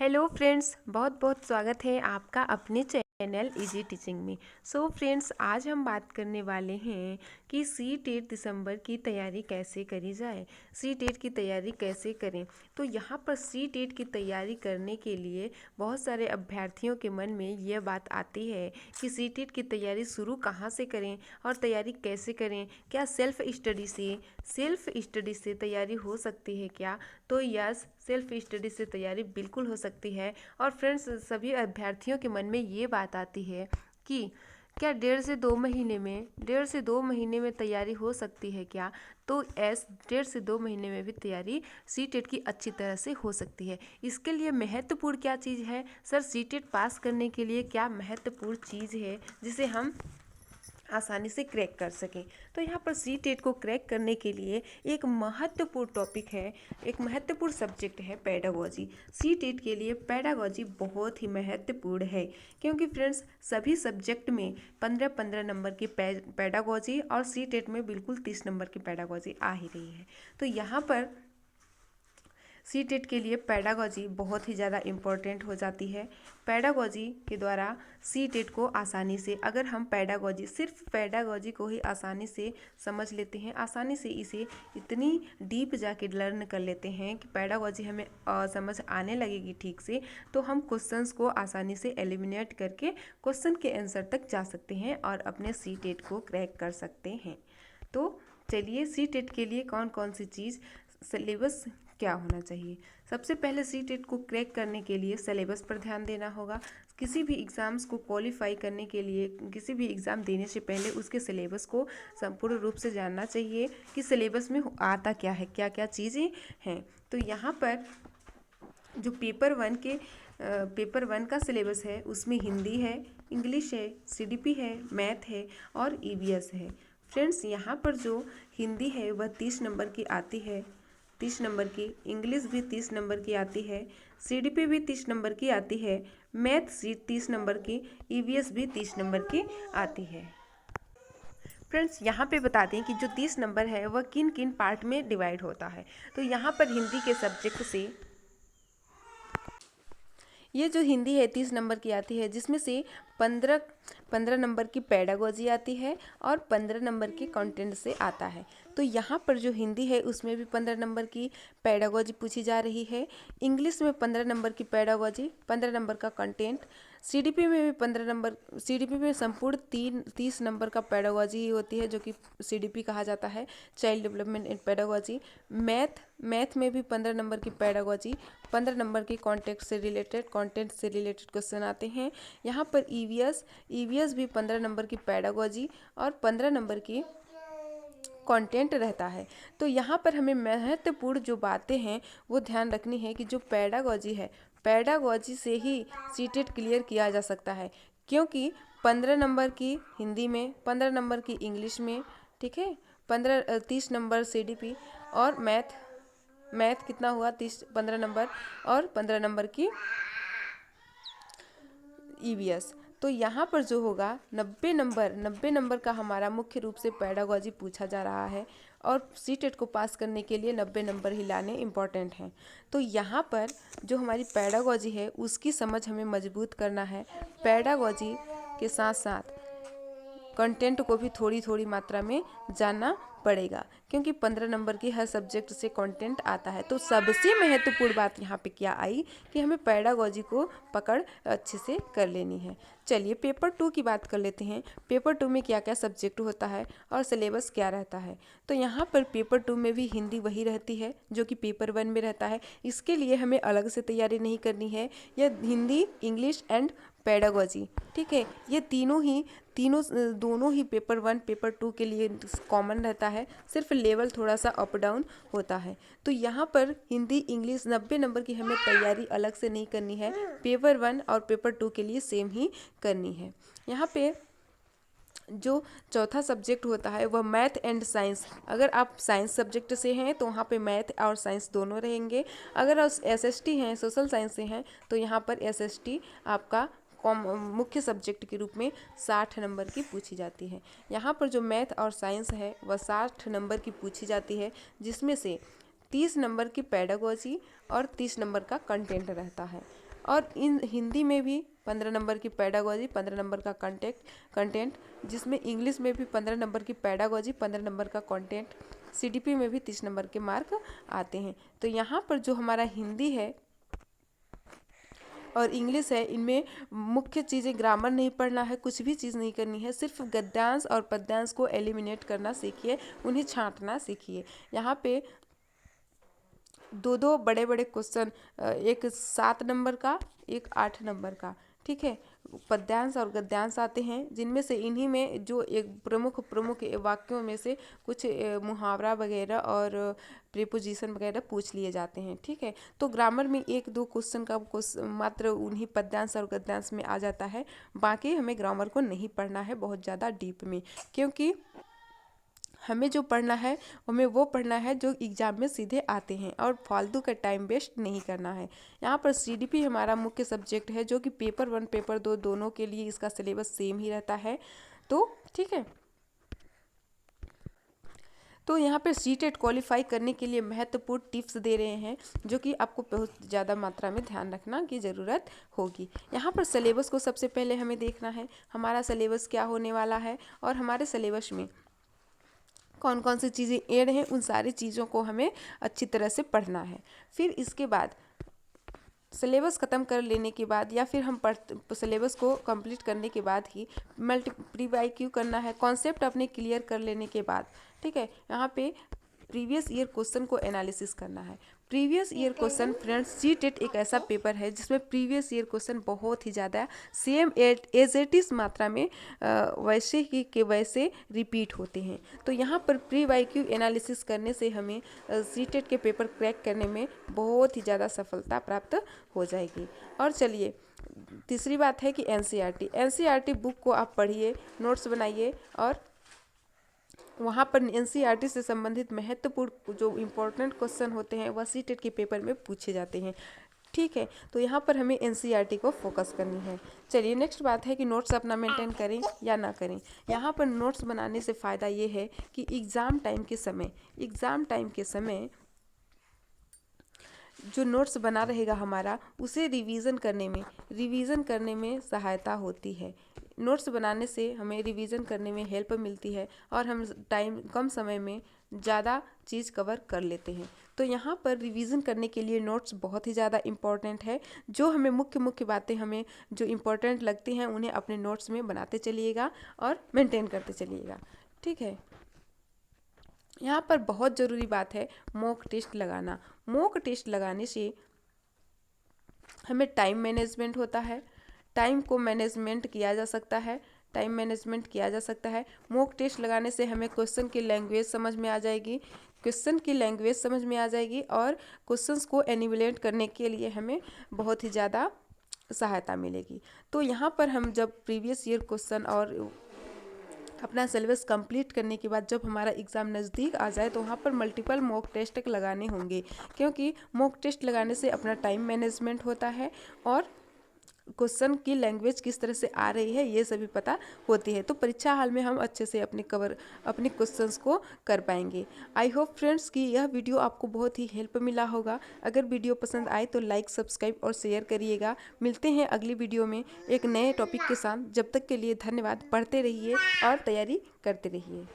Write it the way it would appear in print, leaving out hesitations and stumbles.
Hello friends, बहुत बहुत स्वागत है आपका अपने चैनल इजी टीचिंग में। सो फ्रेंड्स, आज हम बात करने वाले हैं कि सी टेट दिसंबर की तैयारी कैसे करी जाए, सी टेट की तैयारी कैसे करें। तो यहाँ पर सी टेट की तैयारी करने के लिए बहुत सारे अभ्यर्थियों के मन में यह बात आती है कि सी टेट की तैयारी शुरू कहाँ से करें और तैयारी कैसे करें। क्या सेल्फ स्टडी से तैयारी हो सकती है क्या? तो यस, सेल्फ स्टडी से तैयारी बिल्कुल हो सकती है। और फ्रेंड्स, सभी अभ्यर्थियों के मन में ये बात आती है कि क्या 1.5 से 2 महीने में तैयारी हो सकती है क्या? तो 1.5 से 2 महीने में भी तैयारी सी टेट की अच्छी तरह से हो सकती है। इसके लिए महत्वपूर्ण क्या चीज़ है सर? सी टेट पास करने के लिए क्या महत्वपूर्ण चीज़ है जिसे हम आसानी से क्रैक कर सकें? तो यहाँ पर सी टेट को क्रैक करने के लिए एक महत्वपूर्ण टॉपिक है, एक महत्वपूर्ण सब्जेक्ट है पेडागोजी। सी टेट के लिए पेडागोजी बहुत ही महत्वपूर्ण है, क्योंकि फ्रेंड्स सभी सब्जेक्ट में 15-15 नंबर की पेडागोजी और सी टेट में बिल्कुल 30 नंबर की पेडागोजी आ ही रही है। तो यहाँ पर सी टेट के लिए पेडागोजी बहुत ही ज़्यादा इम्पोर्टेंट हो जाती है। पेडागोजी के द्वारा सी टेट को आसानी से, अगर हम सिर्फ पेडागोजी को ही आसानी से समझ लेते हैं, आसानी से इसे इतनी डीप जाके लर्न कर लेते हैं कि पेडागोजी हमें समझ आने लगेगी ठीक से, तो हम क्वेश्चंस को आसानी से एलिमिनेट करके क्वेश्चन के आंसर तक जा सकते हैं और अपने सी टेट को क्रैक कर सकते हैं। तो चलिए, सी टेट के लिए कौन कौन सी चीज़, सिलेबस क्या होना चाहिए। सबसे पहले सी टेट को क्रैक करने के लिए सिलेबस पर ध्यान देना होगा। किसी भी एग्ज़ाम्स को क्वालिफाई करने के लिए, किसी भी एग्ज़ाम देने से पहले उसके सिलेबस को संपूर्ण रूप से जानना चाहिए कि सिलेबस में आता क्या है, क्या क्या चीज़ें हैं। तो यहाँ पर जो पेपर वन का सिलेबस है उसमें हिंदी है, इंग्लिश है, सीडीपी है, मैथ है और ईवीएस है। फ्रेंड्स, यहाँ पर जो हिंदी है वह 30 नंबर की आती है, 30 नंबर की, इंग्लिश भी 30 नंबर की आती है, सीडीपी भी 30 नंबर की आती है, मैथ 30 नंबर की, ईवीएस भी 30 नंबर की आती है। फ्रेंड्स, यहाँ पे बता दें कि जो 30 नंबर है वह किन किन पार्ट में डिवाइड होता है। तो यहाँ पर हिंदी के सब्जेक्ट से ये जो हिंदी है 30 नंबर की आती है, जिसमें से 15 नंबर की पेडागोजी आती है और 15 नंबर की कंटेंट से आता है। तो यहाँ पर जो हिंदी है उसमें भी 15 नंबर की पेडागोजी पूछी जा रही है, इंग्लिश में 15 नंबर की पेडागोजी, 15 नंबर का कंटेंट, सीडीपी में भी 15 नंबर, सीडीपी में संपूर्ण 30 नंबर का पेडागोजी ही होती है, जो कि सीडीपी कहा जाता है, child development and pedagogy. Math में भी 15 नंबर की पेडागोजी, 15 नंबर की कंटेंट से रिलेटेड क्वेश्चन आते हैं। यहाँ पर ईवीएस भी 15 नंबर की पेडागोजी और 15 नंबर की कंटेंट रहता है। तो यहाँ पर हमें महत्वपूर्ण जो बातें हैं वो ध्यान रखनी है कि जो पेडागोजी है, पेडागोजी से ही सीटेट क्लियर किया जा सकता है, क्योंकि 15 नंबर की हिंदी में, 15 नंबर की इंग्लिश में, ठीक है, 30 नंबर सीडीपी और मैथ कितना हुआ, 15 नंबर और 15 नंबर की ईवीएस। तो यहाँ पर जो होगा 90 नंबर का हमारा मुख्य रूप से पेडागोजी पूछा जा रहा है, और सीटेट को पास करने के लिए 90 नंबर ही लाने इम्पॉर्टेंट हैं। तो यहाँ पर जो हमारी पेडागोजी है उसकी समझ हमें मजबूत करना है। पेडागोजी के साथ साथ कंटेंट को भी थोड़ी थोड़ी मात्रा में जानना पड़ेगा, क्योंकि 15 नंबर की हर सब्जेक्ट से कंटेंट आता है। तो सबसे महत्वपूर्ण बात यहाँ पे क्या आई कि हमें पेडागोजी को पकड़ अच्छे से कर लेनी है। चलिए पेपर 2 की बात कर लेते हैं। पेपर 2 में क्या क्या सब्जेक्ट होता है और सिलेबस क्या रहता है। तो यहाँ पर पेपर 2 में भी हिंदी वही रहती है जो कि पेपर 1 में रहता है। इसके लिए हमें अलग से तैयारी नहीं करनी है। यह हिंदी, इंग्लिश एंड पेडागोजी, ठीक है, ये दोनों ही पेपर 1 पेपर 2 के लिए कॉमन रहता है, सिर्फ लेवल थोड़ा सा अप डाउन होता है। तो यहाँ पर हिंदी, इंग्लिश 90 नंबर की हमें तैयारी अलग से नहीं करनी है, पेपर 1 और पेपर 2 के लिए सेम ही करनी है। यहाँ पे जो चौथा सब्जेक्ट होता है वह मैथ एंड साइंस। अगर आप साइंस सब्जेक्ट से हैं तो वहाँ पे मैथ और साइंस दोनों रहेंगे। अगर आप एसएसटी हैं, सोशल साइंस से हैं, तो यहाँ पर एसएसटी आपका मुख्य सब्जेक्ट के रूप में 60 नंबर की पूछी जाती है। यहाँ पर जो मैथ और साइंस है वह 60 नंबर की पूछी जाती है, जिसमें से 30 नंबर की पेडागोजी और 30 नंबर का कंटेंट रहता है। और इन हिंदी में भी 15 नंबर की पेडागोजी, 15 नंबर का कंटेंट, जिसमें इंग्लिश में भी 15 नंबर की पेडागोजी, 15 नंबर का कंटेंट, सीडीपी में भी 30 नंबर के मार्क आते हैं। तो यहाँ पर जो हमारा हिंदी है और इंग्लिश है, इनमें मुख्य चीज़ें ग्रामर नहीं पढ़ना है, कुछ भी चीज़ नहीं करनी है, सिर्फ गद्यांश और पद्यांश को एलिमिनेट करना सीखिए, उन्हें छांटना सीखिए। यहाँ पे दो दो बड़े बड़े क्वेश्चन, एक 7 नंबर का, एक 8 नंबर का, ठीक है, पद्यांश और गद्यांश आते हैं, जिनमें से इन्हीं में जो एक प्रमुख प्रमुख वाक्यों में से कुछ मुहावरा वगैरह और प्रीपोजिशन वगैरह पूछ लिए जाते हैं, ठीक है। तो ग्रामर में एक दो क्वेश्चन का मात्र उन्हीं पद्यांश और गद्यांश में आ जाता है, बाकी हमें ग्रामर को नहीं पढ़ना है बहुत ज़्यादा डीप में, क्योंकि हमें जो पढ़ना है हमें वो पढ़ना है जो एग्ज़ाम में सीधे आते हैं, और फालतू का टाइम वेस्ट नहीं करना है। यहाँ पर सीडीपी हमारा मुख्य सब्जेक्ट है, जो कि पेपर 1 पेपर 2 दोनों के लिए इसका सिलेबस सेम ही रहता है। तो ठीक है, तो यहाँ पर सीटेट क्वालिफाई करने के लिए महत्वपूर्ण टिप्स दे रहे हैं, जो कि आपको बहुत ज़्यादा मात्रा में ध्यान रखना की ज़रूरत होगी। यहाँ पर सिलेबस को सबसे पहले हमें देखना है, हमारा सिलेबस क्या होने वाला है, और हमारे सिलेबस में कौन कौन सी चीज़ें ऐड हैं, उन सारी चीज़ों को हमें अच्छी तरह से पढ़ना है। फिर इसके बाद सिलेबस ख़त्म कर लेने के बाद, या फिर हम सिलेबस को कंप्लीट करने के बाद ही प्री IQ करना है, कॉन्सेप्ट अपने क्लियर कर लेने के बाद, ठीक है। यहाँ पे प्रीवियस ईयर क्वेश्चन को एनालिसिस करना है। Previous year question friends, CTET एक ऐसा पेपर है जिसमें प्रीवियस ईयर क्वेश्चन बहुत ही ज़्यादा सेम एज इट इज़ मात्रा में वैसे ही के वैसे रिपीट होते हैं। तो यहाँ पर प्री IQ एनालिसिस करने से हमें सीटेट के पेपर क्रैक करने में बहुत ही ज़्यादा सफलता प्राप्त हो जाएगी। और चलिए, तीसरी बात है कि NCERT बुक को आप पढ़िए, नोट्स बनाइए, और वहाँ पर NCERT से संबंधित महत्वपूर्ण जो इम्पोर्टेंट क्वेश्चन होते हैं वह सीटेट के पेपर में पूछे जाते हैं, ठीक है। तो यहाँ पर हमें NCERT को फोकस करनी है। चलिए, नेक्स्ट बात है कि नोट्स अपना मेंटेन करें या ना करें। यहाँ पर नोट्स बनाने से फ़ायदा ये है कि एग्ज़ाम टाइम के समय जो नोट्स बना रहेगा हमारा, उसे रिवीजन करने में सहायता होती है। नोट्स बनाने से हमें रिवीजन करने में हेल्प मिलती है, और हम कम समय में ज़्यादा चीज़ कवर कर लेते हैं। तो यहाँ पर रिवीजन करने के लिए नोट्स बहुत ही ज़्यादा इम्पॉर्टेंट है। जो हमें मुख्य बातें हमें जो इम्पोर्टेंट लगती हैं, उन्हें अपने नोट्स में बनाते चलिएगा और मेंटेन करते चलिएगा, ठीक है। यहाँ पर बहुत ज़रूरी बात है मॉक टेस्ट लगाना। मॉक टेस्ट लगाने से हमें टाइम मैनेजमेंट होता है, टाइम को मैनेजमेंट किया जा सकता है, मॉक टेस्ट लगाने से हमें क्वेश्चन की लैंग्वेज समझ में आ जाएगी, और क्वेश्चंस को एनिमेट करने के लिए हमें बहुत ही ज़्यादा सहायता मिलेगी। तो यहाँ पर हम जब प्रीवियस ईयर क्वेश्चन और अपना सिलेबस कंप्लीट करने के बाद जब हमारा एग्ज़ाम नज़दीक आ जाए, तो वहाँ पर मल्टीपल मॉक टेस्ट लगाने होंगे, क्योंकि मॉक टेस्ट लगाने से अपना टाइम मैनेजमेंट होता है, और क्वेश्चन की लैंग्वेज किस तरह से आ रही है ये सभी पता होती है। तो परीक्षा हाल में हम अच्छे से अपने क्वेश्चंस को कर पाएंगे। आई होप फ्रेंड्स कि यह वीडियो आपको बहुत ही हेल्प मिला होगा। अगर वीडियो पसंद आए तो लाइक, सब्सक्राइब और शेयर करिएगा। मिलते हैं अगली वीडियो में एक नए टॉपिक के साथ। जब तक के लिए धन्यवाद। पढ़ते रहिए और तैयारी करते रहिए।